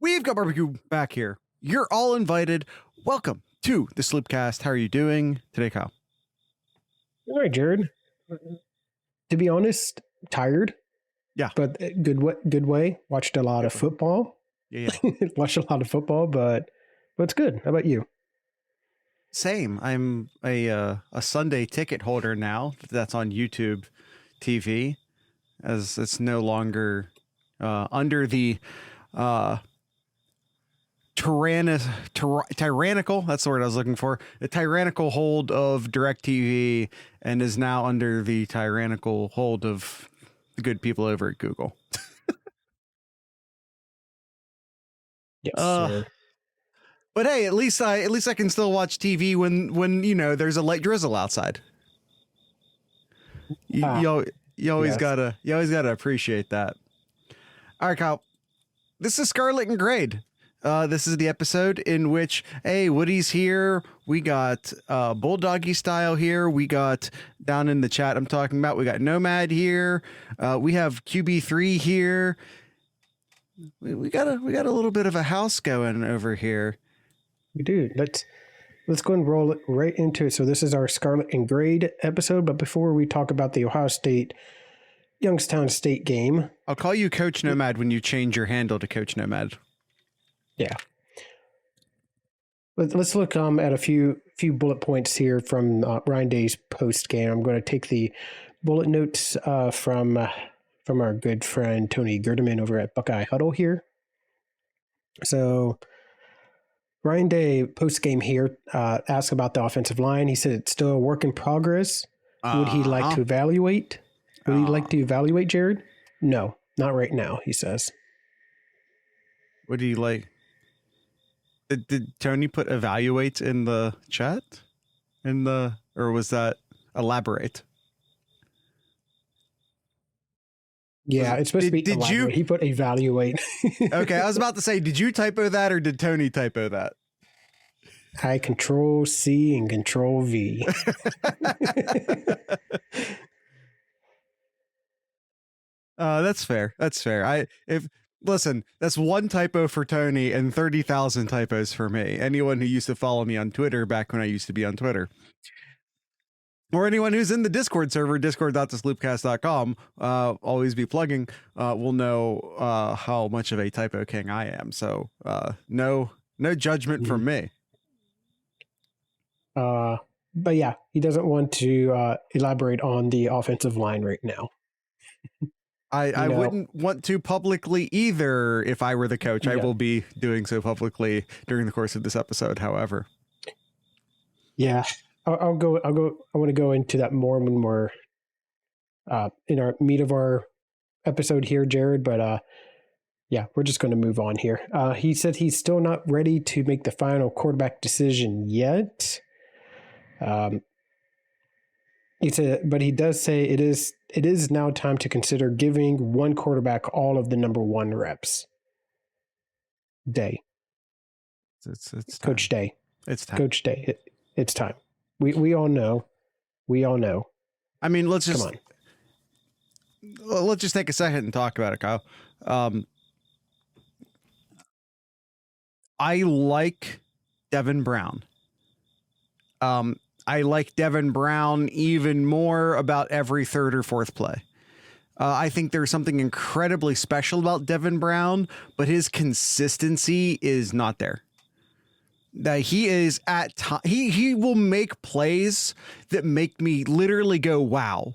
We've got barbecue back here. You're all invited. Welcome to the Sloopcast. How are you doing today, Kyle? All right, Jared. To be honest, tired. Yeah. But good way. Watched a lot of football. Yeah. Watched a lot of football, but it's good. How about you? Same. I'm a Sunday ticket holder now. That's on YouTube TV, as it's no longer under the tyrannical, that's the word I was looking for, the tyrannical hold of DirecTV, and is now under the tyrannical hold of the good people over at Google. Yes, sir. But hey, at least I can still watch TV when you know there's a light drizzle outside. You always gotta appreciate that. All right, Kyle. This is Scarlet and Grade. This is the episode in which, hey, Woody's here. We got Bulldoggy Style here. We got down in the chat I'm talking about. We got Nomad here. We have QB3 here. We got a little bit of a house going over here. We do. Let's go and roll it right into it. So this is our Scarlet and Grade episode. But before we talk about the Ohio State Youngstown State game, I'll call you Coach Nomad when you change your handle to Coach Nomad. Yeah. Let's look at a few bullet points here from Ryan Day's post game. I'm going to take the bullet notes from our good friend Tony Gerdeman over at Buckeye Huddle here. So Ryan Day post game here asked about the offensive line. He said it's still a work in progress. Would he like to evaluate? Would he like to evaluate, Jared? No, not right now, he says. Would he like? Did Tony put evaluate in the chat? Or was that elaborate? Yeah, it's supposed to be elaborate. He put evaluate. Okay, I was about to say, did you typo that or did Tony typo that? I Control C and Control V. That's fair. Listen, that's one typo for Tony and 30,000 typos for me. Anyone who used to follow me on Twitter back when I used to be on Twitter. Or anyone who's in the Discord server, discord.thesloopcast.com, always be plugging, will know how much of a typo king I am. So no judgment from me. But yeah, he doesn't want to elaborate on the offensive line right now. I wouldn't want to publicly either if I were the coach. I will be doing so publicly during the course of this episode, however. Yeah, I'll go. I want to go into that more when we're in our meat of our episode here, Jared. But yeah, we're just going to move on here. He said he's still not ready to make the final quarterback decision yet. He said, but he does say it is now time to consider giving one quarterback all of the number one reps. Day. It's Coach Day. It's time. Coach Day. It's time. We all know. We all know. I mean, let's just take a second and talk about it, Kyle. I like Devin Brown. I like Devin Brown even more about every third or fourth play. I think there's something incredibly special about Devin Brown, but his consistency is not there. That he is he will make plays that make me literally go, wow.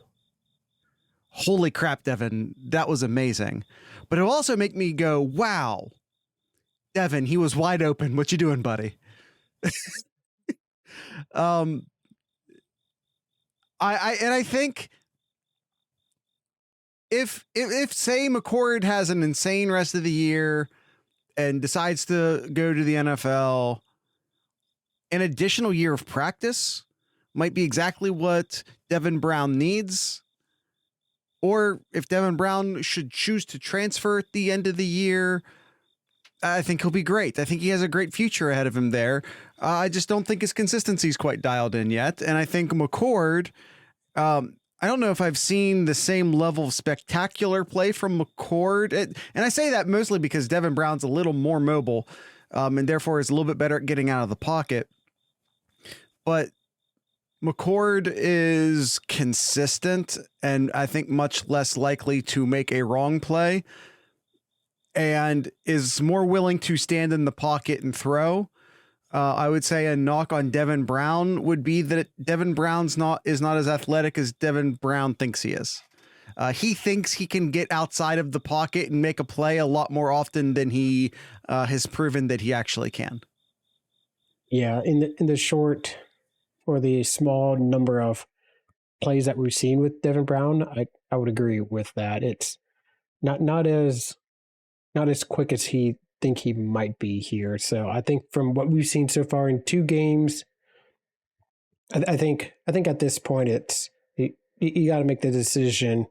Holy crap, Devin, that was amazing. But it'll also make me go, wow. Devin, he was wide open. What you doing, buddy? I think if say McCord has an insane rest of the year and decides to go to the NFL, an additional year of practice might be exactly what Devin Brown needs. Or if Devin Brown should choose to transfer at the end of the year, I think he'll be great. I think he has a great future ahead of him there. I just don't think his consistency is quite dialed in yet. And I think McCord, I I don't know if I've seen the same level of spectacular play from McCord. And I say that mostly because Devin Brown's a little more mobile, and therefore is a little bit better at getting out of the pocket. But McCord is consistent and I think much less likely to make a wrong play, and is more willing to stand in the pocket and throw. I would say a knock on Devin Brown would be that Devin Brown's is not as athletic as Devin Brown thinks he is. He thinks he can get outside of the pocket and make a play a lot more often than he has proven that he actually can. Yeah, in the short or the small number of plays that we've seen with Devin Brown, I would agree with that. It's not as quick as he think he might be here. So I think from what we've seen so far in 2 games, I think at this point it's you got to make the decision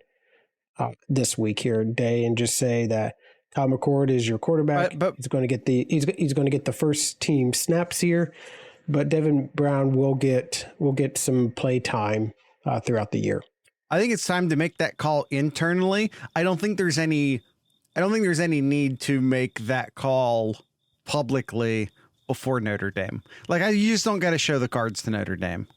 this week here, Day, and just say that Kyle McCord is your quarterback. But he's going to get the first team snaps here, but Devin Brown will get some play time throughout the year. I think it's time to make that call internally. I don't think there's any need to make that call publicly before Notre Dame. You just don't got to show the cards to Notre Dame.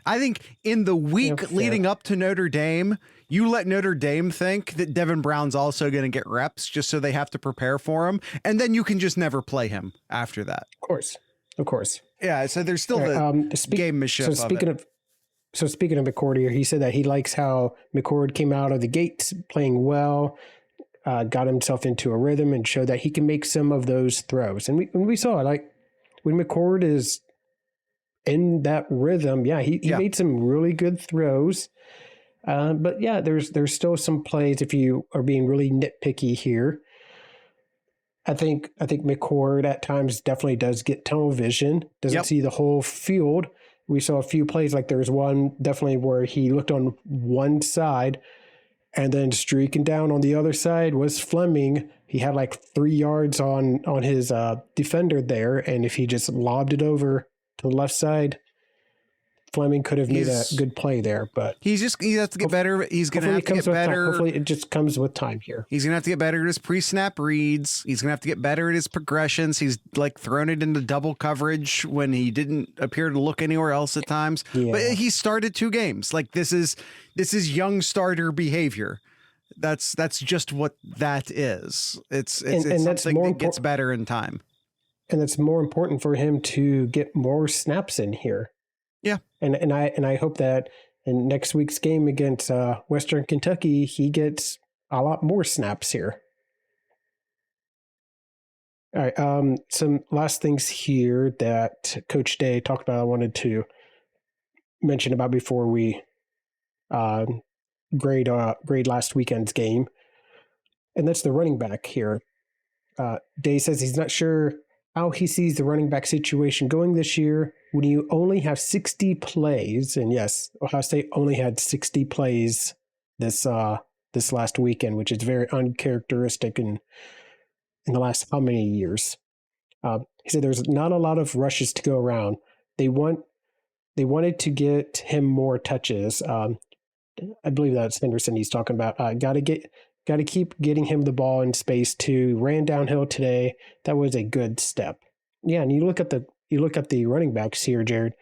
I think in the week leading up to Notre Dame, you let Notre Dame think that Devin Brown's also going to get reps just so they have to prepare for him. And then you can just never play him after that. Of course. Yeah. So there's still gamemanship. So speaking of McCord here, he said that he likes how McCord came out of the gates playing well, got himself into a rhythm and showed that he can make some of those throws. And we saw it, when McCord is in that rhythm, he made some really good throws. But yeah, there's still some plays if you are being really nitpicky here. I think McCord at times definitely does get tunnel vision, doesn't see the whole field. We saw a few plays, like there's one definitely where he looked on one side and then streaking down on the other side was Fleming. He had 3 yards on his defender there, and if he just lobbed it over to the left side, Fleming could have made a good play there, but he has to get better. He's going to have to get better. Hopefully it just comes with time here. He's going to have to get better at his pre-snap reads. He's going to have to get better at his progressions. He's thrown it into double coverage when he didn't appear to look anywhere else at times. Yeah. But he started 2 games. This is young starter behavior. That's just what that is. It's something that gets better in time. And it's more important for him to get more snaps in here. Yeah. And I hope that in next week's game against Western Kentucky, he gets a lot more snaps here. All right. Some last things here that Coach Day talked about, I wanted to mention about before we grade last weekend's game. And that's the running back here. Day says he's not sure how he sees the running back situation going this year when you only have 60 plays. And yes, Ohio State only had 60 plays this last weekend, which is very uncharacteristic in the last how many years. He said there's not a lot of rushes to go around. They wanted to get him more touches. I believe that's Henderson he's talking about. Got to keep getting him the ball in space too. Ran downhill today. That was a good step. Yeah, and you look at the running backs here, Jared.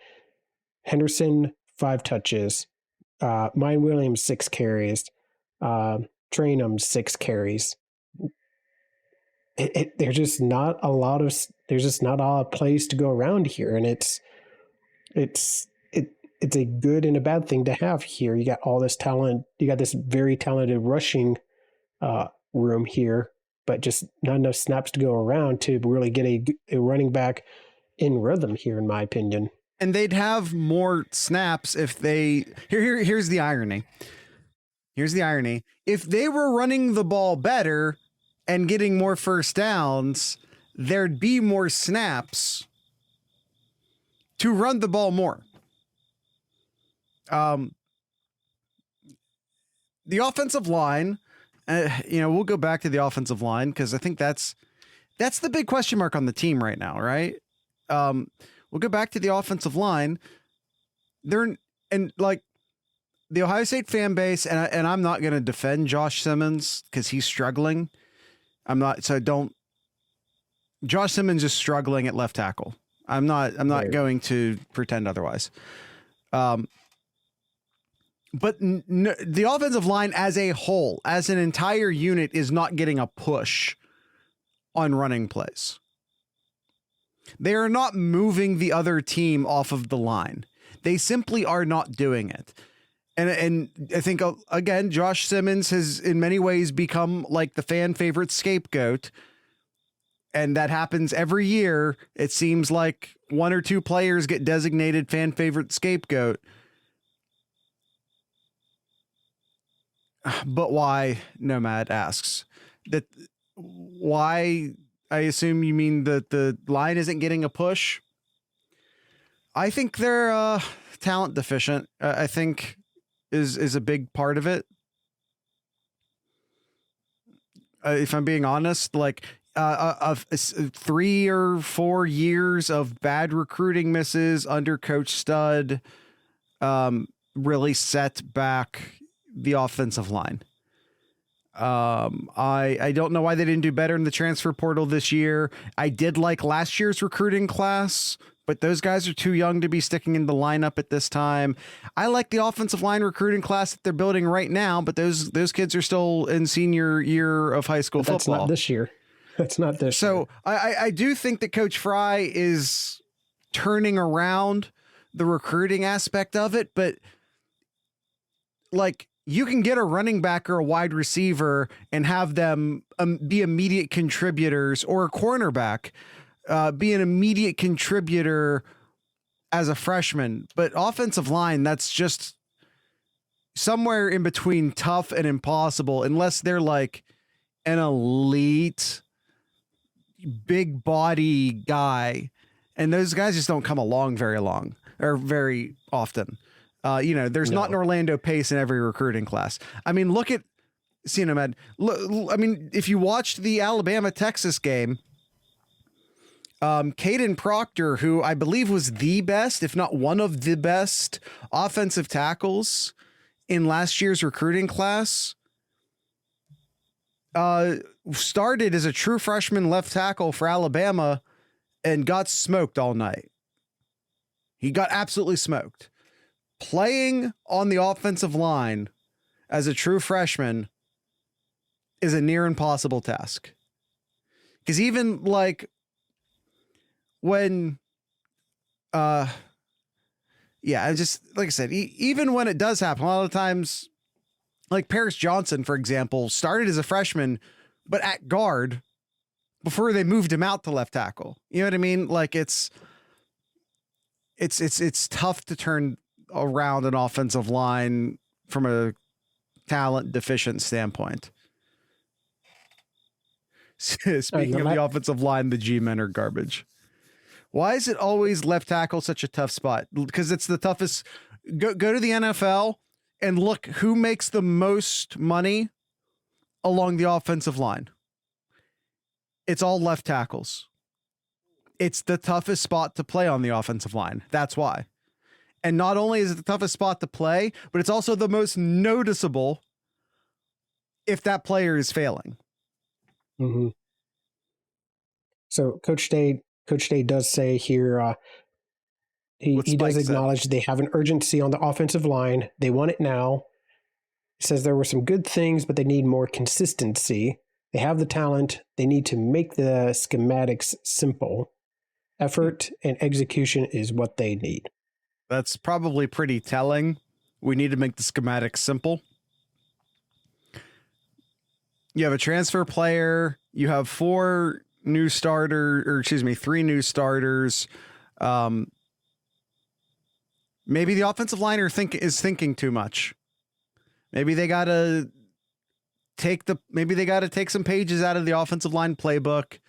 Henderson 5 touches. Mine Williams 6 carries. Trainum 6 carries. There's just not a lot of plays to go around here, and it's a good and a bad thing to have here. You got all this talent. You got this very talented rushing room here, but just not enough snaps to go around to really get a running back in rhythm here, in my opinion. And they'd have more snaps if they here's the irony. Here's the irony. If they were running the ball better and getting more first downs, there'd be more snaps to run the ball more. The offensive line, we'll go back to the offensive line because I think that's the big question mark on the team right now, right? We'll go back to the offensive line. the Ohio State fan base, and I'm not going to defend Josh Simmons because he's struggling. Josh Simmons is struggling at left tackle. I'm not going to pretend otherwise. But the offensive line as a whole, as an entire unit, is not getting a push on running plays. They are not moving the other team off of the line. They simply are not doing it. And I think, again, Josh Simmons has in many ways become like the fan favorite scapegoat. And that happens every year. It seems like one or two players get designated fan favorite scapegoat. But why? Nomad asks. Why? I assume you mean that the line isn't getting a push. I think they're talent deficient. I think is a big part of it. If I'm being honest, like of 3 or 4 years of bad recruiting misses under Coach Stud really set back the offensive line. I don't know why they didn't do better in the transfer portal this year. I did like last year's recruiting class, but those guys are too young to be sticking in the lineup at this time. I like the offensive line recruiting class that they're building right now, but those kids are still in senior year of high school football. That's not this year. That's not this. So I do think that Coach Fry is turning around the recruiting aspect of it, but like, you can get a running back or a wide receiver and have them be immediate contributors, or a cornerback be an immediate contributor as a freshman. But offensive line, that's just somewhere in between tough and impossible, unless they're like an elite big body guy. And those guys just don't come along very often. There's not an Orlando Pace in every recruiting class. I mean, look at Cinemed. I mean, if you watched the Alabama-Texas game, Caden Proctor, who I believe was the best, if not one of the best offensive tackles in last year's recruiting class, started as a true freshman left tackle for Alabama and got smoked all night. He got absolutely smoked. Playing on the offensive line as a true freshman is a near impossible task. Because even like when, just like I said, even when it does happen, a lot of times, like Paris Johnson, for example, started as a freshman, but at guard before they moved him out to left tackle. You know what I mean? Like it's tough to turn around an offensive line from a talent deficient standpoint. Speaking of the offensive line, the G-men are garbage. Why is it always left tackle such a tough spot? Because it's the toughest. Go to the NFL and look who makes the most money along the offensive line. It's all left tackles. It's the toughest spot to play on the offensive line. That's why. And not only is it the toughest spot to play, but it's also the most noticeable if that player is failing. Mm-hmm. So Coach Day does say here, he does acknowledge they have an urgency on the offensive line. They want it now. He says there were some good things, but they need more consistency. They have the talent. They need to make the schematics simple. Effort and execution is what they need. That's probably pretty telling. We need to make the schematics simple. You have a transfer player. You have 3 new starters. Maybe the offensive line is thinking too much. Maybe they got to take some pages out of the offensive line playbook,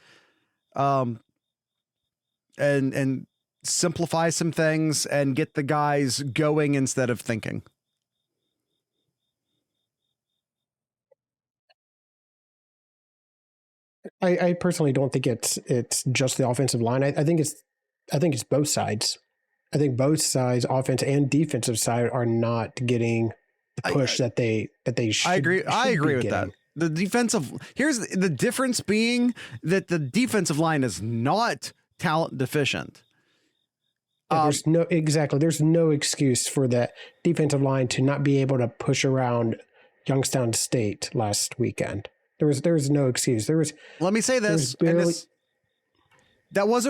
and simplify some things and get the guys going instead of thinking. I personally don't think it's just the offensive line. I think it's both sides. I think both sides, offense and defensive side, are not getting push that they should. I agree. I agree with getting. that. The defensive, here's the difference being that the defensive line is not talent deficient. There's no excuse for that defensive line to not be able to push around Youngstown State last weekend. There was no excuse. Let me say this, that was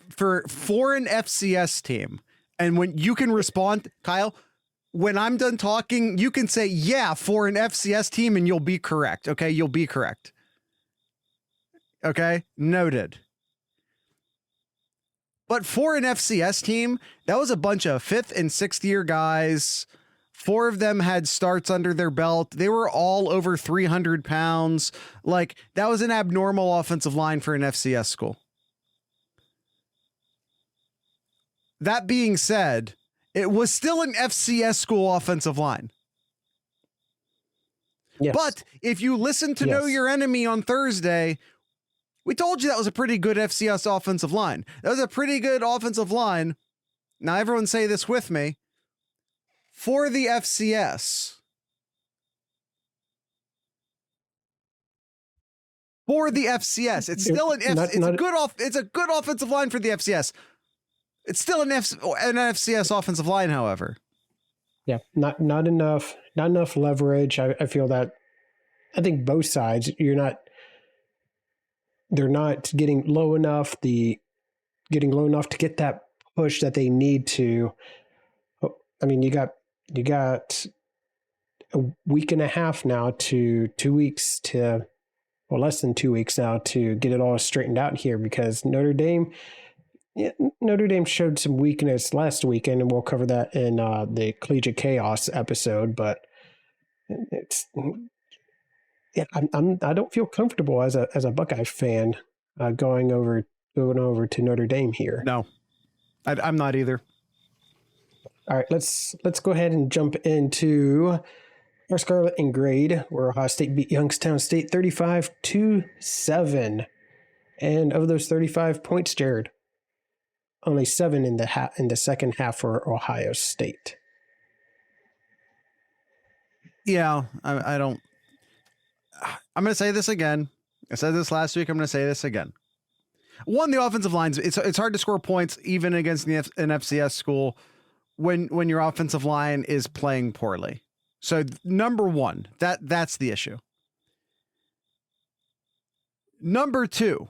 for an FCS team. And when you can respond, Kyle, when I'm done talking, you can say, yeah, for an FCS team, and you'll be correct. Okay. You'll be correct. Okay. Noted. But for an FCS team, that was a bunch of 5th and 6th year guys. 4 of them had starts under their belt. They were all over 300 pounds. Like, that was an abnormal offensive line for an FCS school. That being said, it was still an FCS school offensive line. Yes. But if you listen to Know Your Enemy on Thursday, we told you that was a pretty good FCS offensive line. That was a pretty good offensive line. Now, everyone say this with me. For the FCS. For the FCS. It's still an it's a good offensive line for the FCS. It's still an FCS offensive line, however. Yeah, not enough leverage. I feel that. I think both sides, they're not getting low enough to get that push that they need to. I mean, you got a week and a half now to 2 weeks to, well, less than 2 weeks now to get it all straightened out here, because Notre Dame showed some weakness last weekend, and we'll cover that in the Collegiate Chaos episode. But I don't feel comfortable as a Buckeye fan going over to Notre Dame here. No, I'm not either. All right, let's go ahead and jump into our Scarlet and Grade, where Ohio State beat Youngstown State 35-7, and of those 35 points, Jared, only 7 in the second half for Ohio State. Yeah, I don't. I'm going to say this again. I said this last week. I'm going to say this again. One, the offensive lines. It's hard to score points even against an FCS school when your offensive line is playing poorly. So number one, that's the issue. Number two,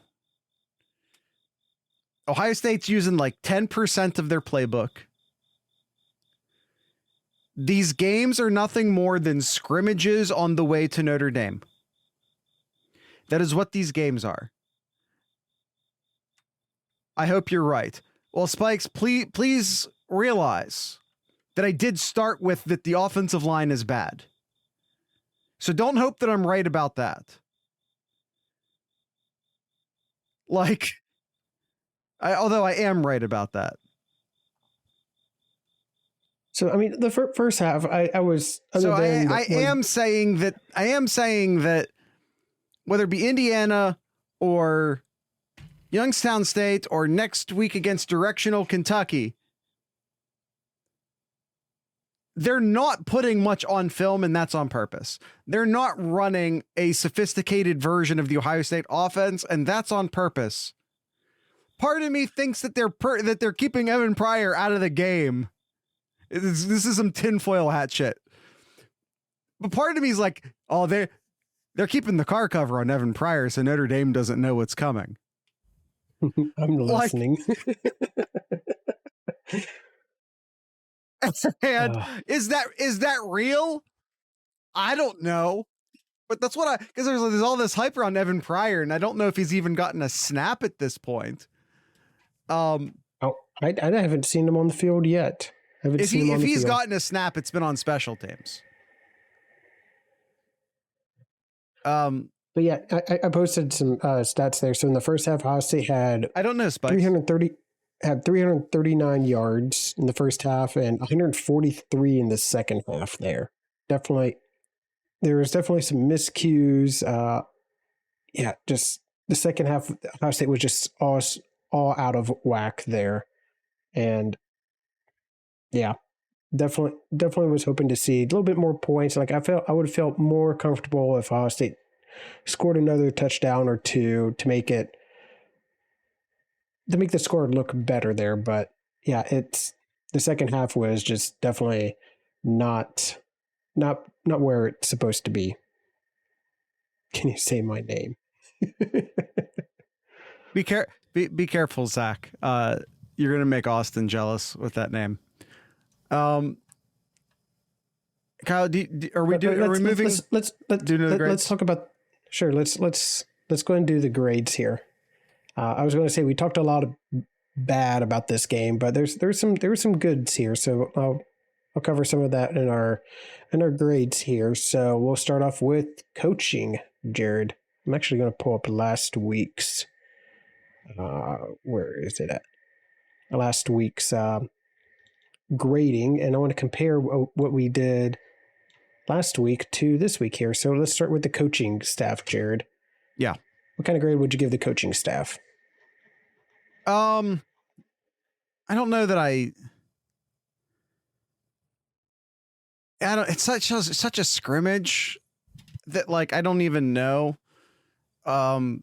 Ohio State's using like 10% of their playbook. These games are nothing more than scrimmages on the way to Notre Dame. That is what these games are. I hope you're right. Well, Spikes, please realize that I did start with that the offensive line is bad. So don't hope that I'm right about that. Although I am right about that. So, I mean, the first half, I was... I am saying that whether it be Indiana or Youngstown State or next week against directional Kentucky, they're not putting much on film, and that's on purpose. They're not running a sophisticated version of the Ohio State offense, and that's on purpose. Part of me thinks that they're keeping Evan Pryor out of the game. This is some tinfoil hat shit. But part of me is like, oh, they're keeping the car cover on Evan Pryor so Notre Dame doesn't know what's coming. I'm listening. And is that real? I don't know. But that's what because there's all this hype around Evan Pryor, and I don't know if he's even gotten a snap at this point. I haven't seen him on the field yet. If he's gotten a snap, it's been on special teams. But yeah, I posted some stats there. So in the first half, Ohio State had 339 yards in the first half and 143 in the second half. There was definitely some miscues. Just the second half, Ohio State was just all out of whack there, and yeah, definitely was hoping to see a little bit more points. Like I would have felt more comfortable if Ohio State scored another touchdown or two to make the score look better there. But yeah, it's the second half was just definitely not where it's supposed to be. Can you say my name? Be careful, Zach. You're gonna make Austin jealous with that name. Kyle, are we moving? Let's talk about. Sure, let's go ahead and do the grades here. I was going to say we talked a lot of bad about this game, but there were some goods here. So I'll cover some of that in our grades here. So we'll start off with coaching, Jared. I'm actually going to pull up last week's. Where is it at? Last week's grading, and I want to compare what we did last week to this week here. So let's start with the coaching staff, Jared. Yeah. What kind of grade would you give the coaching staff? I don't know that I don't, it's such a scrimmage that like I don't even know. I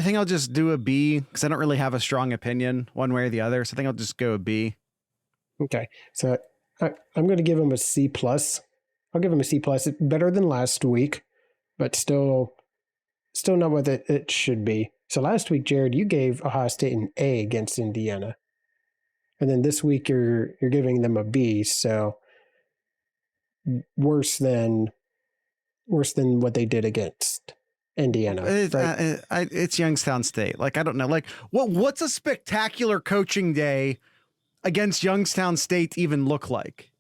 think I'll just do a B because I don't really have a strong opinion one way or the other. So I think I'll just go a B. Okay. So I'm going to give him a C plus. I'll give him a C plus. It's better than last week, but still not what it should be. So last week, Jared, you gave Ohio State an A against Indiana. And then this week you're giving them a B. So worse than what they did against Indiana. It's Youngstown State. Like, I don't know. Like, what's a spectacular coaching day against Youngstown State even look like?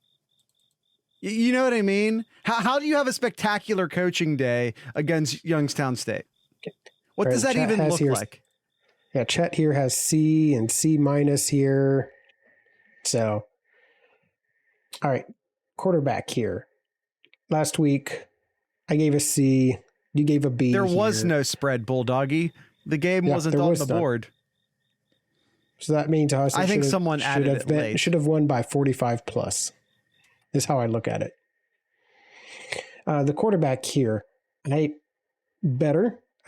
You know what I mean? How do you have a spectacular coaching day against Youngstown State? What does that even look like? Yeah, Chet here has C and C minus here. So, all right, quarterback here. Last week, I gave a C. You gave a B. There was no spread, Bulldoggy. The game wasn't on the board. So that means I think someone added it late. Should have won by 45 plus. Is how I look at it. The quarterback here, I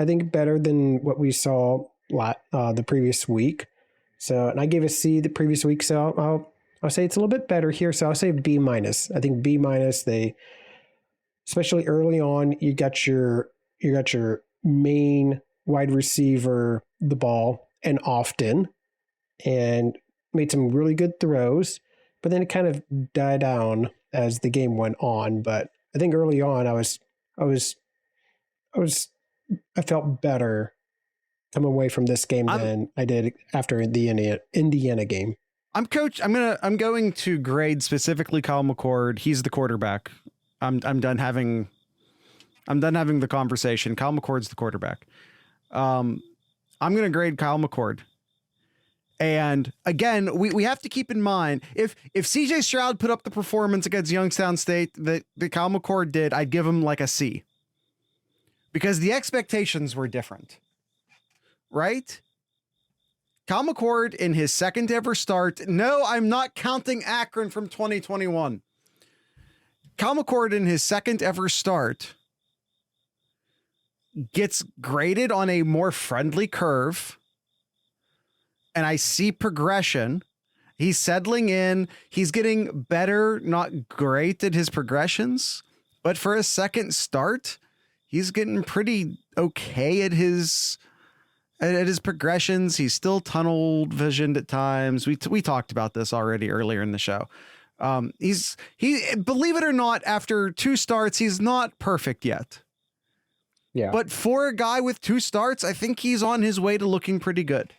think better than what we saw the previous week. So, and I gave a C the previous week. So I'll say it's a little bit better here. So I'll say B minus. I think B minus. They, especially early on, you got your main wide receiver the ball and often, and made some really good throws. But then it kind of died down as the game went on. But I think early on, I felt better coming away from this game than I did after the Indiana game. I'm going to grade specifically Kyle McCord. He's the quarterback. I'm done having the conversation. Kyle McCord's the quarterback. I'm going to grade Kyle McCord. And again, we have to keep in mind, if CJ Stroud put up the performance against Youngstown State that Kyle McCord did, I'd give him like a C. Because the expectations were different. Right? Kyle McCord in his second ever start. No, I'm not counting Akron from 2021. Kyle McCord in his second ever start gets graded on a more friendly curve. And I see progression. He's settling in. He's getting better, not great at his progressions. But for a second start, he's getting pretty okay at his progressions. He's still tunnel visioned at times. We talked about this already earlier in the show. He believe it or not, after 2 starts, he's not perfect yet. Yeah. But for a guy with 2 starts, I think he's on his way to looking pretty good.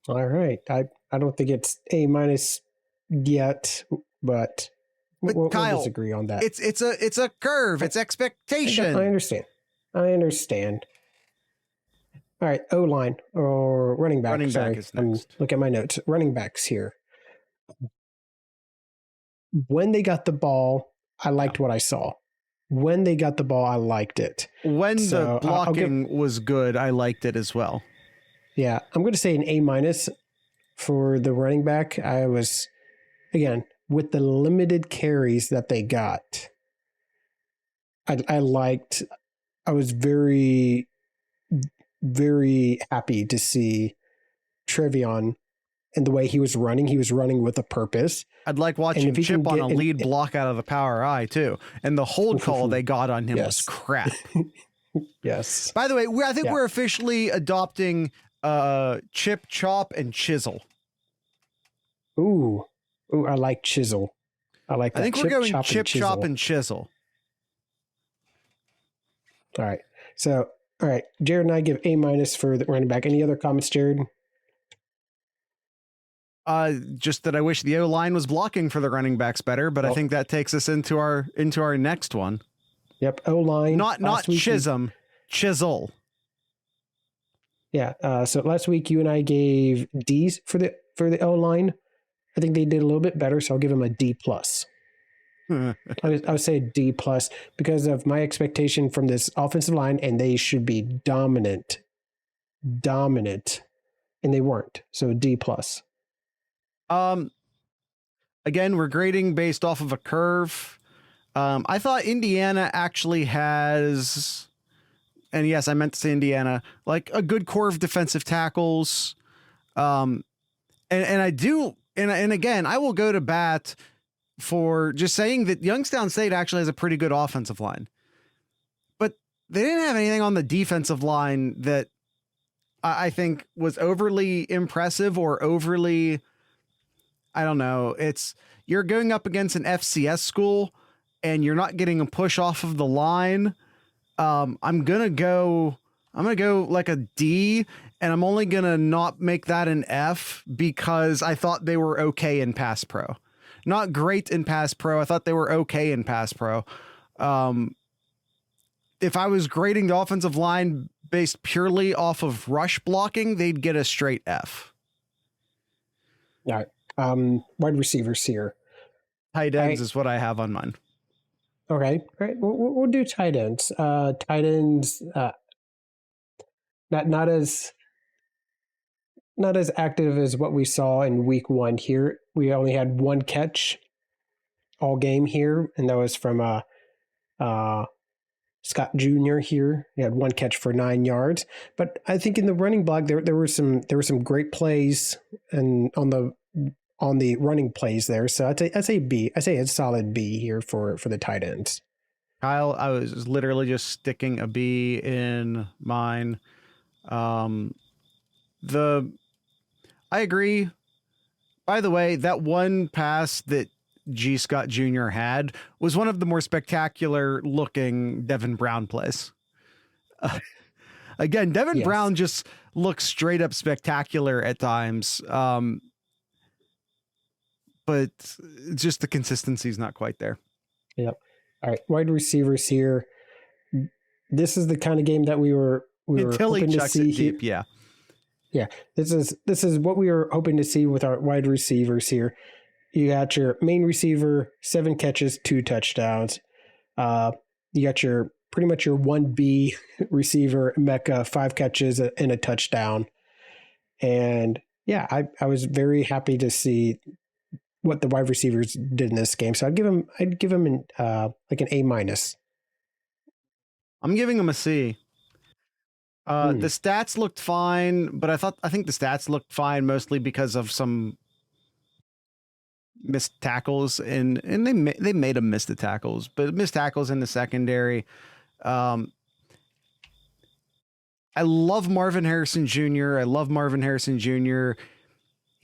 All right. I don't think it's A minus yet, but we'll disagree on that. It's a curve. It's expectation. I understand. All right. O-line or running back. Running back is next. Look at my notes. Running backs here. When they got the ball, I liked what I saw. When they got the ball, I liked it. When the blocking was good, I liked it as well. Yeah, I'm going to say an A minus. for the running back. I was, again, with the limited carries that they got, I was very, very happy to see Trevion and the way he was running. He was running with a purpose. I'd like watching Chip on a lead block out of the power eye too. And the hold call they got on him was crap. Yes. By the way, I think we're officially adopting Chip, Chop, and Chisel. Ooh, I like Chisel. I like that. I think we're going Chip, Chop, and Chisel. All right. So, all right. Jared and I give A- for the running back. Any other comments, Jared? Just that I wish the O-line was blocking for the running backs better, but I think that takes us into our next one. Yep, O-line. Not Chisholm, Chisel. Yeah. So last week you and I gave D's for the O-line. I think they did a little bit better, so I'll give them a D+. I would say D+ because of my expectation from this offensive line, and they should be dominant, and they weren't. So D+. Again, we're grading based off of a curve. I thought Indiana actually has, and yes, I meant to say Indiana, like a good core of defensive tackles. And I do, and again, I will go to bat for just saying that Youngstown State actually has a pretty good offensive line, but they didn't have anything on the defensive line that I think was overly impressive or overly, I don't know. You're going up against an FCS school and you're not getting a push off of the line. I'm going to go like a D, and I'm only going to not make that an F because I thought they were okay in pass pro. Not great in pass pro. I thought they were okay in pass pro. If I was grading the offensive line based purely off of rush blocking, they'd get a straight F. All right. Wide receivers here. Tight ends is what I have on mine. Okay. All right. We'll do tight ends. Tight ends, not as active as what we saw in week 1 here. We only had 1 catch all game here, and that was from Scott Jr. here. He had 1 catch for 9 yards. But I think in the running block there were some great plays and on the running plays there. So I'd say B. I say a solid B here for the tight ends. Kyle, I was literally just sticking a B in mine. I agree. By the way, that one pass that G. Scott Jr. had was one of the more spectacular looking Devin Brown plays. Again, Devin Brown just looks straight up spectacular at times. But just the consistency is not quite there. Yep. All right. Wide receivers here. This is the kind of game that we were hoping to see here. Deep, yeah. Yeah. This is what we were hoping to see with our wide receivers here. You got your main receiver, 7 catches, 2 touchdowns. You got pretty much your 1B receiver, Mecca, 5 catches and a touchdown. And yeah, I was very happy to see what the wide receivers did in this game. So I'd give him like an A-. I'm giving him a C. The stats looked fine, but I think the stats looked fine mostly because of some missed tackles and they made them miss the tackles, but missed tackles in the secondary. I love Marvin Harrison Jr.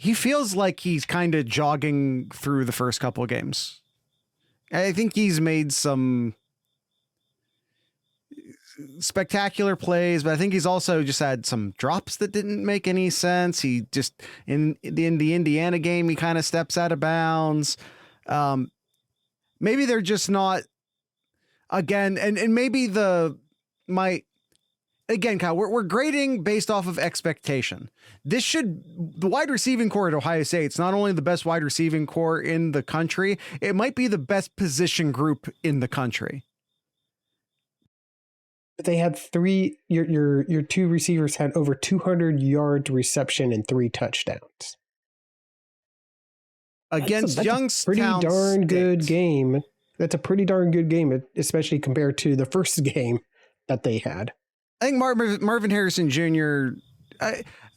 He feels like he's kind of jogging through the first couple of games. I think he's made some spectacular plays, but I think he's also just had some drops that didn't make any sense. He just, in the Indiana game, he kind of steps out of bounds. Maybe they're just not, again, and maybe again, Kyle, we're grading based off of expectation. The wide receiving core at Ohio State, it's not only the best wide receiving core in the country, it might be the best position group in the country. But they had 3, your 2 receivers had over 200 yards reception and 3 touchdowns. against that's Youngstown a pretty darn good State. game. That's a pretty darn good game, especially compared to the first game that they had. I think Marvin Harrison Jr.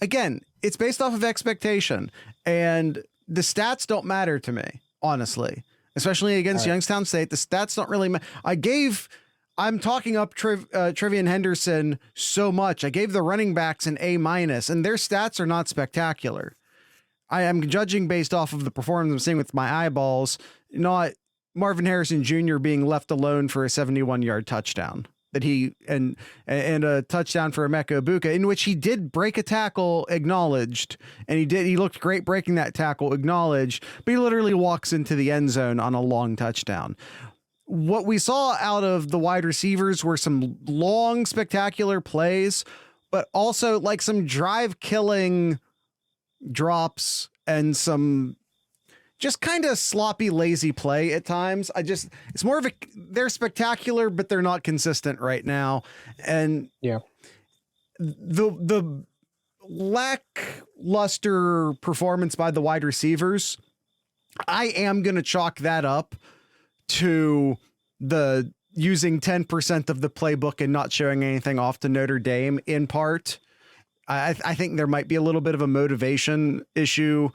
Again, it's based off of expectation, and the stats don't matter to me, honestly. Especially against Youngstown State, the stats don't really matter. I'm talking up Trevian Henderson so much. I gave the running backs an A-, and their stats are not spectacular. I am judging based off of the performance I'm seeing with my eyeballs, not Marvin Harrison Jr. being left alone for a 71-yard touchdown that he and a touchdown for Emeka Ibuka, in which he did break a tackle, acknowledged, and he looked great breaking that tackle, acknowledged, but he literally walks into the end zone on a long touchdown. What we saw out of the wide receivers were some long, spectacular plays, but also like some drive killing drops and some just kind of sloppy, lazy play at times. It's more of they're spectacular, but they're not consistent right now. And the lackluster performance by the wide receivers, I am going to chalk that up to the using 10% of the playbook and not showing anything off to Notre Dame in part. I think there might be a little bit of a motivation issue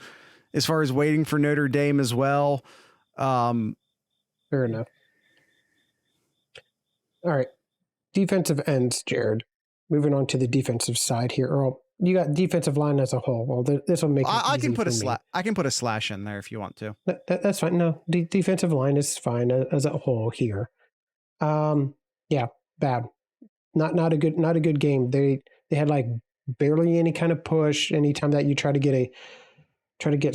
as far as waiting for Notre Dame as well. Fair enough. All right. Defensive ends, Jared. Moving on to the defensive side here. Earl, you got defensive line as a whole. Well, this will make it I easy can put for me. I can put a slash in there if you want to. That's fine. No, defensive line is fine as a whole here. Yeah, bad. Not a good game. They had like barely any kind of push. Anytime that you try to get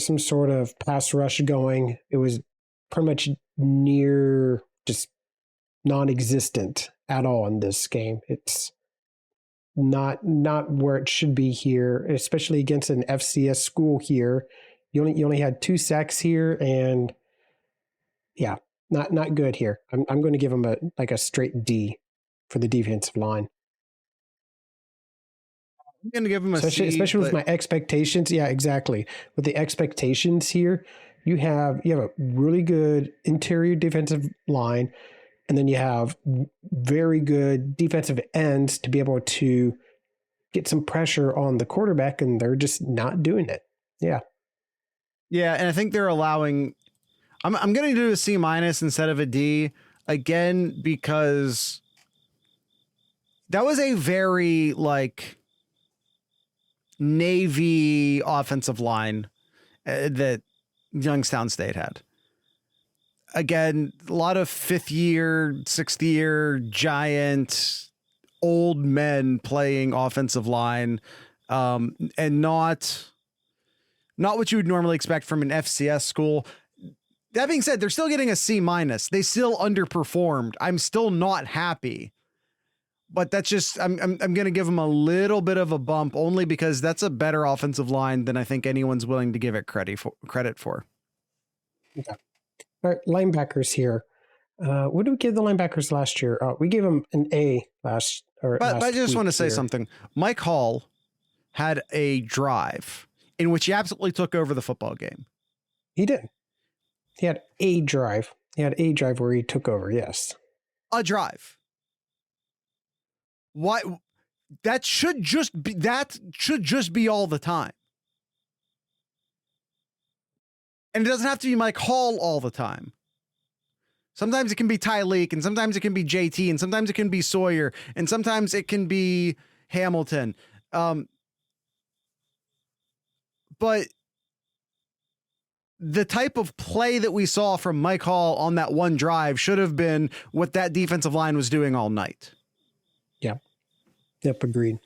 some sort of pass rush going, it was pretty much near just non-existent at all in this game. It's not where it should be here, especially against an FCS school here. You only had 2 sacks here, and yeah, not good here. I'm going to give them a straight D for the defensive line. I'm going to give them a especially with my expectations. Yeah, exactly. With the expectations here, you have a really good interior defensive line, and then you have very good defensive ends to be able to get some pressure on the quarterback, and they're just not doing it. Yeah. Yeah, and I think they're allowing. I'm going to do a C- instead of a D again, because that was a very Navy offensive line that Youngstown State had. Again, a lot of 5th year, 6th year giant old men playing offensive line, and not what you would normally expect from an FCS school. That being said, they're still getting a C-. They still underperformed. I'm still not happy. But that's just, I'm going to give them a little bit of a bump, only because that's a better offensive line than I think anyone's willing to give it credit for. Okay. All right, linebackers here. What did we give the linebackers last year? We gave them an A last. But I just want to say here. something. Mike Hall had a drive in which he absolutely took over the football game. He did. He had a drive. Where he took over. Yes. A drive. Why? That should just be all the time. And it doesn't have to be Mike Hall all the time. Sometimes it can be Ty Leak, and sometimes it can be JT, and sometimes it can be Sawyer, and sometimes it can be Hamilton. But the type of play that we saw from Mike Hall on that one drive should have been what that defensive line was doing all night. Yep, agreed.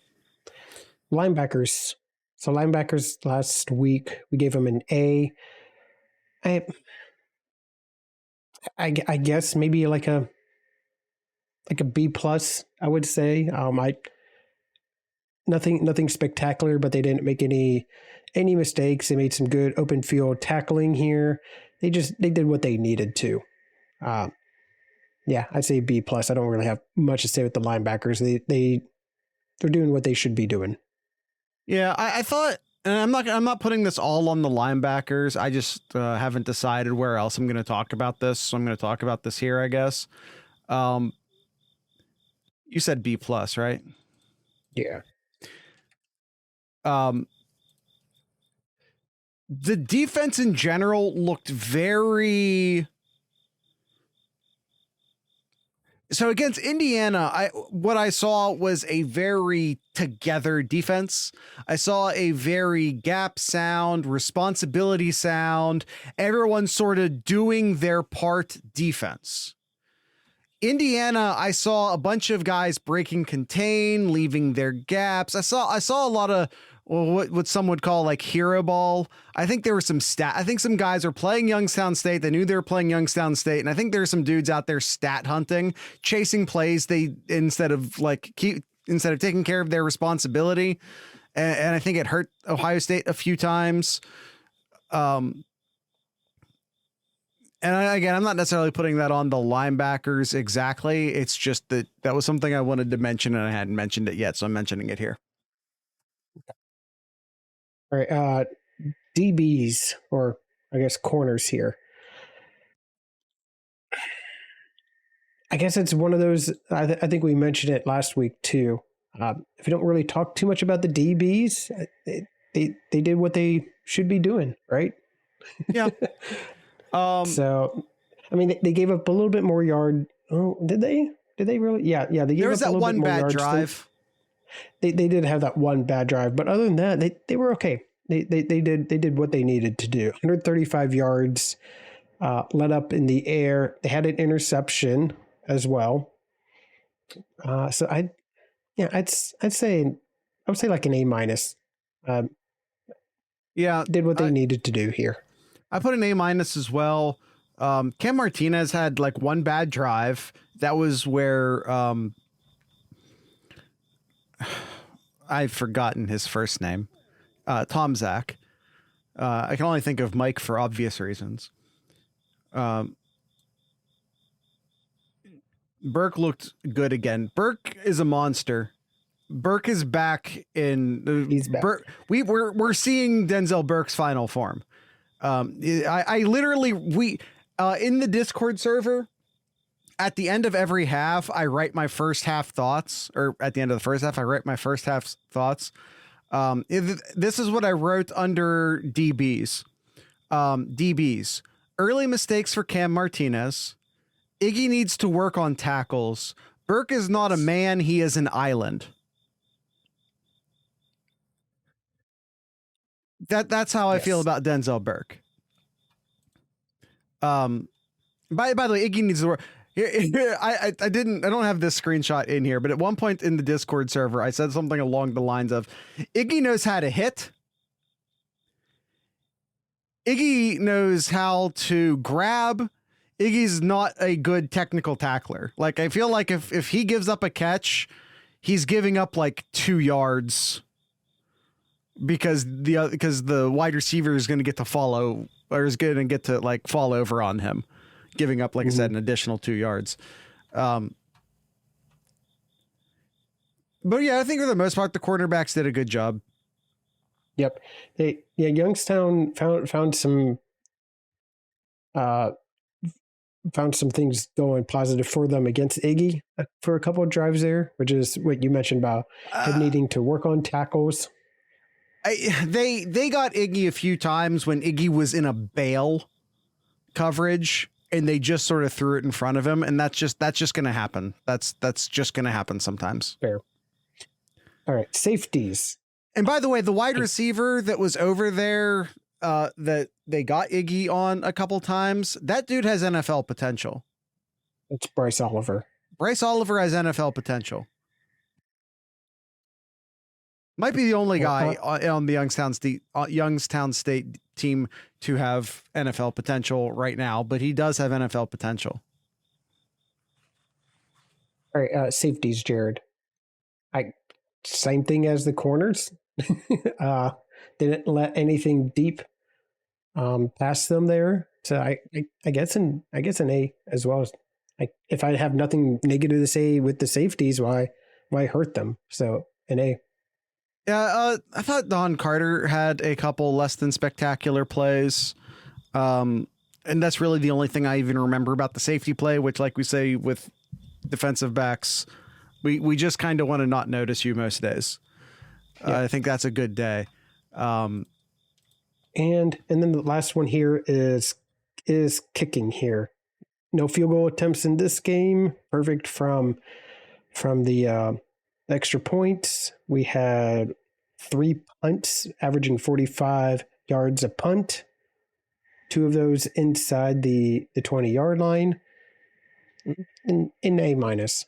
Linebackers. So linebackers last week, we gave them an A. I guess maybe like a B+, I would say. Nothing spectacular, but they didn't make any mistakes. They made some good open field tackling here. They did what they needed to. Yeah, I'd say B+. I don't really have much to say with the linebackers. They're doing what they should be doing. Yeah, I thought and I'm not putting this all on the linebackers. I just haven't decided where else I'm going to talk about this. So I'm going to talk about this here, I guess. You said B plus, right? Yeah. The defense in general looked very. So against Indiana, what I saw was a very together defense. I saw a very gap sound, responsibility sound, everyone sort of doing their part defense. Indiana, I saw a bunch of guys breaking contain, leaving their gaps. I saw a lot of what some would call like hero ball. I think there were I think some guys are playing Youngstown State. They knew they were playing Youngstown State, and I think there's some dudes out there stat hunting, chasing plays. Instead of taking care of their responsibility, and I think it hurt Ohio State a few times. And I'm not necessarily putting that on the linebackers exactly. It's just that was something I wanted to mention, and I hadn't mentioned it yet, so I'm mentioning it here. All right, DBs, or I guess corners here. I guess it's one of those. I think we mentioned it last week too. If you don't really talk too much about the DBs, they did what they should be doing, right? Yeah. So, I mean, they gave up a little bit more yard. Oh, did they? Did they really? Yeah. They gave there was up that a one bad drive. They did have that one bad drive, but other than that, they were okay. They did what they needed to do. 135 yards, let up in the air. They had an interception as well. So I'd say like an A minus. Did what they needed to do here. I put an A minus as well. Cam Martinez had like one bad drive. That was where I've forgotten his first name. Tom Zach. I can only think of Mike for obvious reasons. Burke looked good again. Burke is a monster. Burke is back in. He's back. We're seeing Denzel Burke's final form. I literally in the Discord server, at the end of every half, I write my first half thoughts, or at the end of the first half, I write my first half thoughts. This is what I wrote under DBs. DBs. Early mistakes for Cam Martinez. Iggy needs to work on tackles. Burke is not a man, he is an island. That's how I feel about Denzel Burke. By the way, Iggy needs to work. I don't have this screenshot in here, but at one point in the Discord server, I said something along the lines of, Iggy knows how to hit. Iggy knows how to grab. Iggy's not a good technical tackler. Like, I feel like if he gives up a catch, he's giving up like 2 yards because the wide receiver is going to get to follow, or is going to get to like fall over on him, giving up, like I said, an additional 2 yards. But yeah, I think for the most part, the cornerbacks did a good job. Yep. Youngstown found some things going positive for them against Iggy for a couple of drives there, which is what you mentioned about him needing to work on tackles. They got Iggy a few times when Iggy was in a bail coverage, and they just sort of threw it in front of him, and that's just going to happen. That's just going to happen sometimes. Fair. All right, safeties. And by the way, the wide receiver that was over there that they got Iggy on a couple times, that dude has NFL potential. It's Bryce Oliver. Bryce Oliver has NFL potential. Might be the only guy on the Youngstown State team to have NFL potential right now, but he does have NFL potential. All right, safeties, Jared. Same thing as the corners. Didn't let anything deep past them there. So I guess an A as well. If I have nothing negative to say with the safeties, why hurt them? So an A. Yeah, I thought Don Carter had a couple less than spectacular plays. And that's really the only thing I even remember about the safety play, which, like we say with defensive backs, we just kind of want to not notice you most days. Yeah. I think that's a good day. And then the last one here is kicking here. No field goal attempts in this game. Perfect from the extra points. We had 3 punts, averaging 45 yards a punt. 2 of those inside the 20-yard line. In A minus.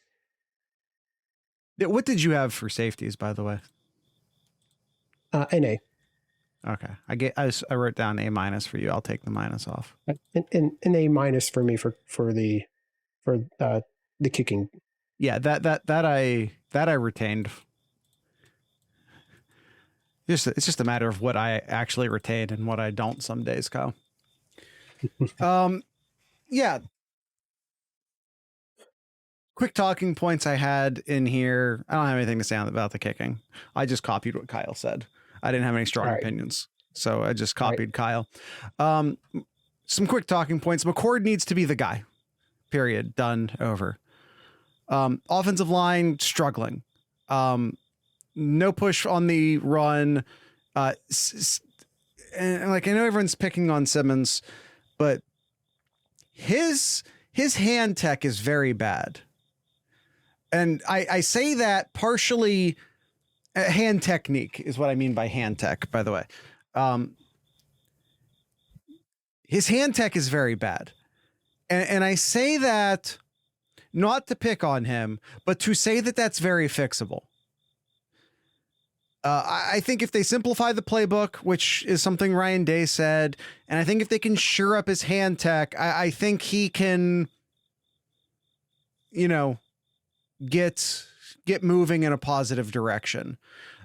What did you have for safeties, by the way? An A. Okay, I wrote down A minus for you. I'll take the minus off. An A minus for me for the kicking. Yeah, that I retained. It's just a matter of what I actually retain and what I don't some days, Kyle. Yeah. Quick talking points I had in here. I don't have anything to say about the kicking. I just copied what Kyle said. I didn't have any strong opinions, so I just copied Kyle. Some quick talking points. McCord needs to be the guy. Period. Done. Over. Offensive line struggling. No push on the run. And like, I know everyone's picking on Simmons, but his hand tech is very bad. And I say that partially hand technique is what I mean by hand tech, by the way. His hand tech is very bad. And I say that not to pick on him, but to say that that's very fixable. I think if they simplify the playbook, which is something Ryan Day said, and I think if they can shore up his hand tech, I think he can, get moving in a positive direction.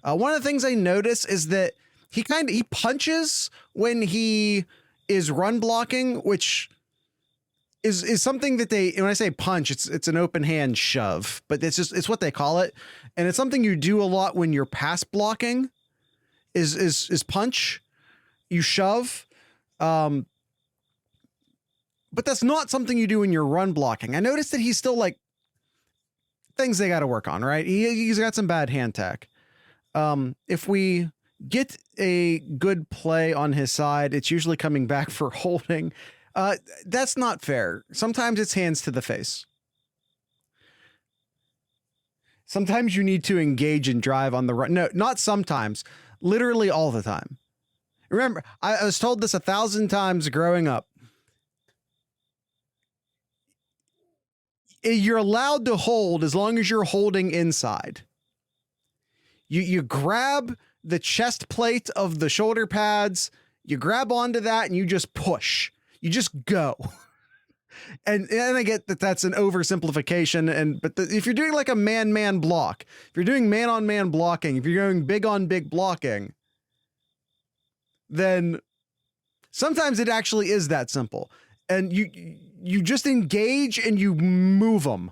One of the things I notice is that he punches when he is run blocking, which is something that when I say punch, it's an open hand shove, but it's what they call it. And it's something you do a lot when you're pass blocking is punch, you shove. But that's not something you do when you're run blocking. I noticed that he's still things they got to work on, right? He's got some bad hand tech. If we get a good play on his side, it's usually coming back for holding. That's not fair. Sometimes it's hands to the face. Sometimes you need to engage and drive on the run. No, not sometimes. Literally all the time. Remember, I was told this 1,000 times growing up. You're allowed to hold as long as you're holding inside. You grab the chest plate of the shoulder pads, you grab onto that, and you just push. You just go. And I get that that's an oversimplification, but if you're doing like a man-man block, if you're doing man-on-man blocking, if you're going big-on-big blocking, then sometimes it actually is that simple. And you just engage and you move them.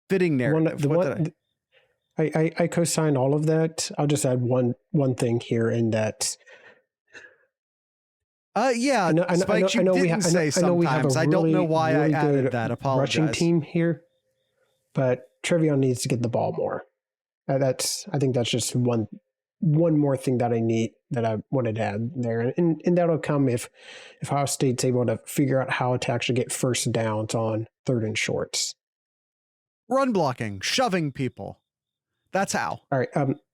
Fitting narrative. I co-sign all of that. I'll just add one thing here in that. Yeah, Spike, you didn't say sometimes. I don't know why I added that. Apologize. Rushing team here, but Trevion needs to get the ball more. I think that's just one more thing that I wanted to add there, and that'll come if Ohio State's able to figure out how to actually get first downs on 3rd and shorts. Run blocking, shoving people. That's how. All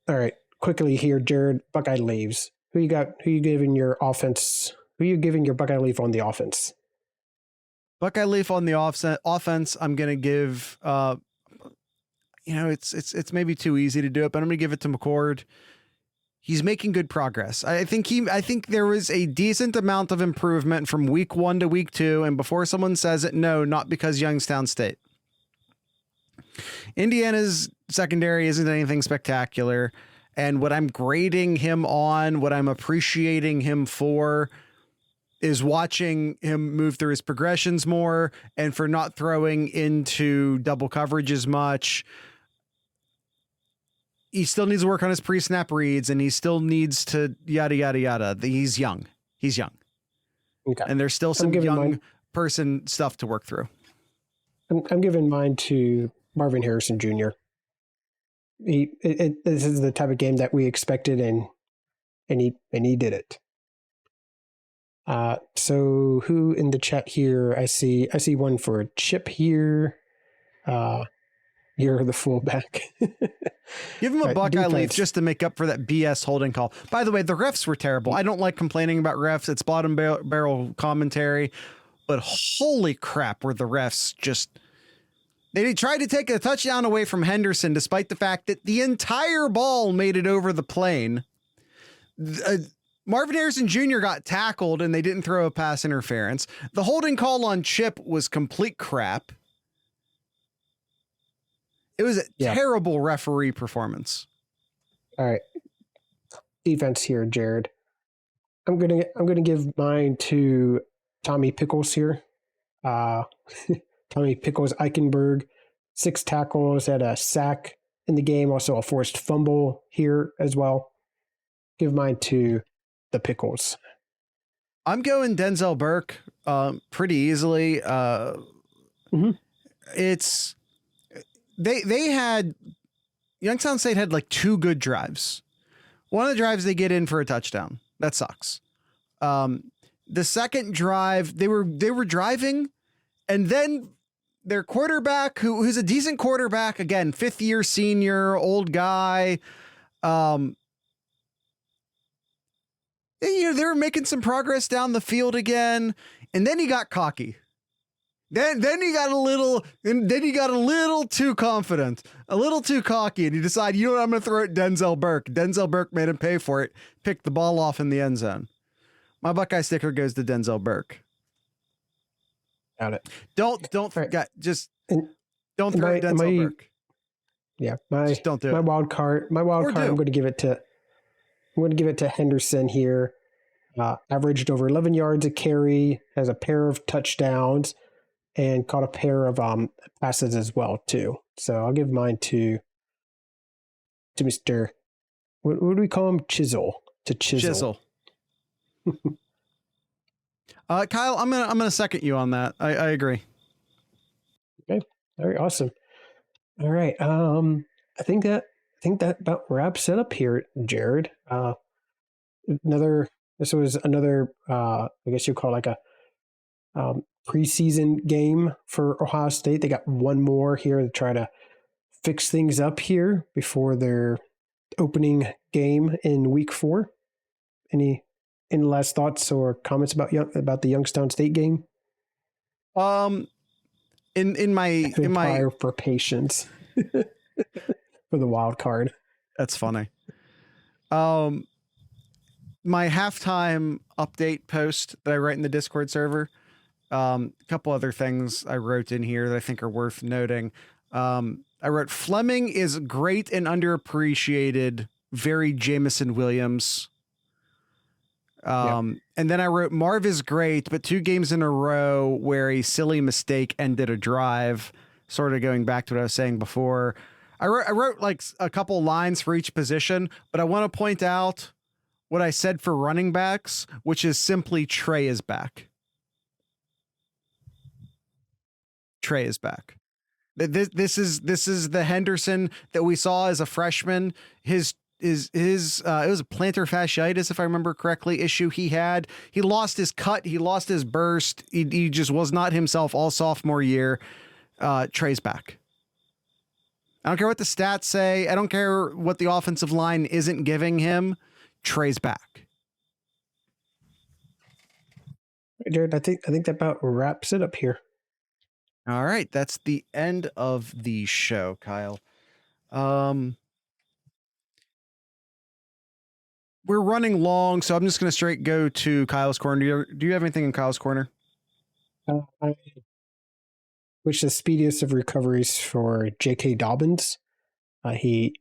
right. Quickly here, Jared. Buckeye leaves. Who you got? Who you giving your offense? Who you giving your Buckeye leaf on the offense? Buckeye leaf on the offense. I'm gonna give. It's maybe too easy to do it, but I'm gonna give it to McCord. He's making good progress. I think there was a decent amount of improvement from week 1 to week 2. And before someone says it, no, not because Youngstown State. Indiana's secondary isn't anything spectacular. And what I'm grading him on, what I'm appreciating him for, is watching him move through his progressions more and for not throwing into double coverage as much. He still needs to work on his pre-snap reads, and he still needs to yada, yada, yada. He's young. Okay. And there's still some young person stuff to work through. I'm giving mine to Marvin Harrison Jr. This is the type of game that we expected, and he did it. So who in the chat here? I see one for Chip here. You're the fullback. Give him a Buckeye leaf just to make up for that BS holding call. By the way, the refs were terrible. I don't like complaining about refs. It's bottom barrel commentary, but holy crap, were the refs just... They tried to take a touchdown away from Henderson, despite the fact that the entire ball made it over the plane. Marvin Harrison Jr. got tackled and they didn't throw a pass interference. The holding call on Chip was complete crap. It was a terrible referee performance. All right. Defense here, Jared. I'm gonna give mine to Tommy Pickles here. Tommy Pickles Eichenberg, 6 tackles, had a sack in the game, also a forced fumble here as well. Give mine to the Pickles. I'm going Denzel Burke pretty easily. It's they had Youngstown State had like 2 good drives. One of the drives they get in for a touchdown. That sucks. The second drive they were driving, and then their quarterback, who's a decent quarterback, again, 5th year senior, old guy. They were making some progress down the field again, and then he got cocky. Then he got a little too confident, a little too cocky, and he decided, you know what, I'm going to throw it Denzel Burke. Denzel Burke made him pay for it, picked the ball off in the end zone. My Buckeye sticker goes to Denzel Burke. Got it. Don't forget, just don't throw it Denzel Burke. Yeah, just don't do my it. wild card. I'm going to give it to Henderson here. Averaged over 11 yards a carry, has a pair of touchdowns, and caught a pair of passes as well too. So I'll give mine to Mr. What do we call him? Chisel. To Chisel. Kyle, I'm gonna second you on that. I agree. Okay. All right. Awesome. All right. I think that about wraps it up here, Jared. This was another, I guess you call it like a preseason game for Ohio State. They got one more here to try to fix things up here before their opening game in week 4. Any last thoughts or comments about the Youngstown State game? In my for patience for the wild card. That's funny. My halftime update post that I write in the Discord server. A couple other things I wrote in here that I think are worth noting. I wrote Fleming is great and underappreciated. Very Jamison Williams. And then I wrote Marv is great, but 2 games in a row where a silly mistake ended a drive, sort of going back to what I was saying before. I wrote like a couple lines for each position, but I want to point out what I said for running backs, which is simply Trey is back. Trey is back. This is the Henderson that we saw as a freshman. It was a plantar fasciitis, if I remember correctly, issue he had. He lost his cut. He lost his burst. He just was not himself all sophomore year. Trey's back. I don't care what the stats say. I don't care what the offensive line isn't giving him. Trey's back. Jared, I think that about wraps it up here. All right, that's the end of the show, Kyle. We're running long, so I'm just going to straight go to Kyle's corner. Do you have anything in Kyle's corner? I wish the speediest of recoveries for J.K. Dobbins. He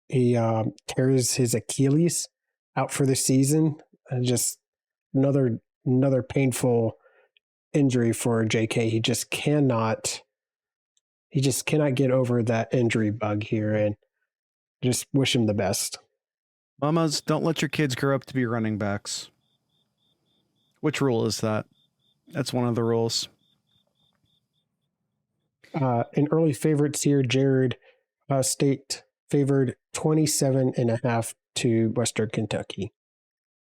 tears his Achilles out for the season. Just another another painful injury for JK. He just cannot get over that injury bug here, and just wish him the best. Mamas, don't let your kids grow up to be running backs. Which rule is that? That's one of the rules. In early favorites here, Jared State favored 27.5 to Western Kentucky.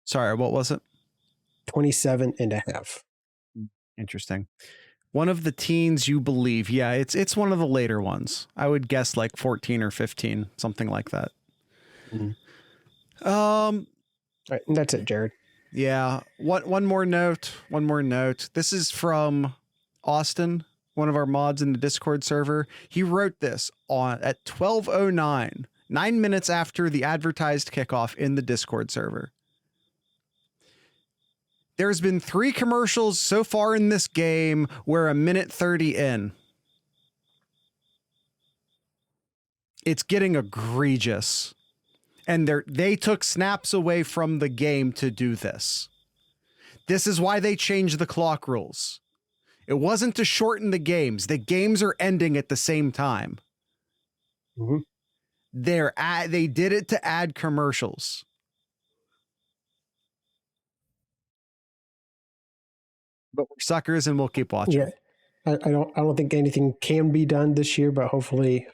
Sorry, what was it? 27.5. Interesting. One of the teens you believe. Yeah, it's one of the later ones. I would guess like 14 or 15, something like that. Mm-hmm. All right, and that's it, Jared. Yeah. One more note. This is from Austin, one of our mods in the Discord server. He wrote this at 12:09, 9 minutes after the advertised kickoff in the Discord server. There's been 3 commercials so far in this game. We're a minute 30 in. It's getting egregious. And they took snaps away from the game to do this. This is why they changed the clock rules. It wasn't to shorten the games. The games are ending at the same time. Mm-hmm. They did it to add commercials. But we're suckers and we'll keep watching. Yeah. I don't think anything can be done this year, but hopefully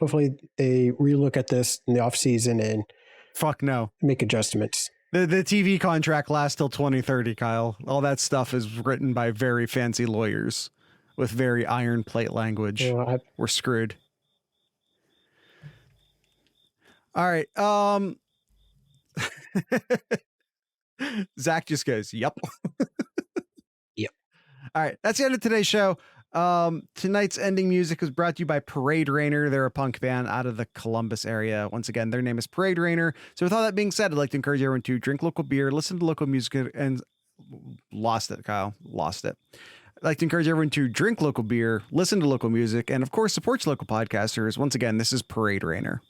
they relook at this in the offseason and fuck no, make adjustments. The TV contract lasts till 2030, Kyle. All that stuff is written by very fancy lawyers with very iron plate language. We're screwed. All right. Zach just goes, yep. Yep. All right. That's the end of today's show. Tonight's ending music was brought to you by Parade Rainer. They're a punk band out of the Columbus area. Once again, their name is Parade Rainer. So with all that being said, I'd like to encourage everyone to drink local beer, listen to local music, and lost it, Kyle. Lost it. I'd like to encourage everyone to drink local beer, listen to local music, and of course, support your local podcasters. Once again, this is Parade Rainer.